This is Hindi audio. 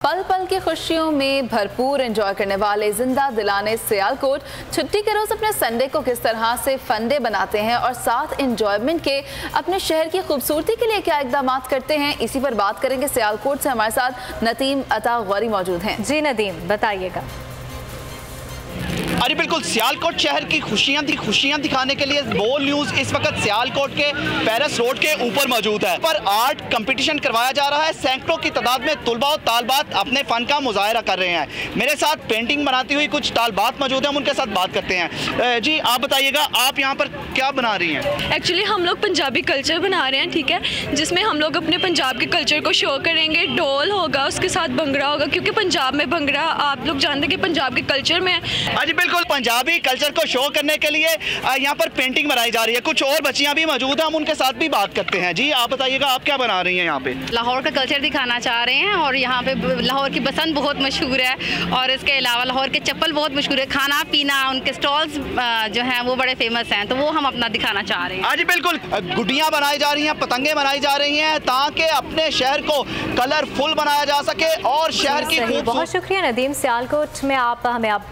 पल पल की खुशियों में भरपूर एंजॉय करने वाले जिंदा दिलाने सियालकोट छुट्टी के रोज अपने संडे को किस तरह से फंडे बनाते हैं और साथ एंजॉयमेंट के अपने शहर की खूबसूरती के लिए क्या इकदाम करते हैं, इसी पर बात करेंगे। सियालकोट से हमारे साथ नदीम अता गौरी मौजूद हैं। जी नदीम, बताइएगा। अरे बिल्कुल, सियालकोट शहर की खुशियां दिखाने के लिए बोल न्यूज़ इस वक्त सियालकोट के पेरिस रोड के ऊपर मौजूद है। पर आर्ट कंपटीशन करवाया जा रहा है। सैकड़ों की तादाद में तुलबा और तालबात अपने फन का मुजाहरा कर रहे हैं। मेरे साथ पेंटिंग बनाती हुई कुछ तालबात मौजूद हैं, हम उनके साथ बात करते हैं। जी आप बताइएगा, आप यहाँ पर क्या बना रही हैं? एक्चुअली हम लोग पंजाबी कल्चर बना रहे हैं, ठीक है, जिसमें हम लोग अपने पंजाब के कल्चर को शो करेंगे। ढोल होगा, उसके साथ भंगड़ा होगा, क्योंकि पंजाब में भंगड़ा आप लोग जानते हैं कि पंजाब के कल्चर में है। जी बिल्कुल, पंजाबी कल्चर को शो करने के लिए यहाँ पर पेंटिंग बनाई जा रही है। कुछ और बच्चियाँ भी मौजूद हैं, हम उनके साथ भी बात करते हैं। जी आप बताइएगा, आप क्या बना रही हैं यहाँ पे? लाहौर का कल्चर दिखाना चाह रहे हैं और यहाँ पे लाहौर की बसंत बहुत मशहूर है और इसके अलावा लाहौर के चप्पल बहुत मशहूर है। खाना पीना, उनके स्टॉल्स जो हैं वो बड़े फेमस हैं, तो वो हम अपना दिखाना चाह रहे हैं। जी बिल्कुल, गुड्डियाँ बनाई जा रही हैं, पतंगे बनाई जा रही हैं ताकि अपने शहर को कलरफुल बनाया जा सके और शहर की बहुत शुक्रिया नदीम। सियालकोट में आप हमें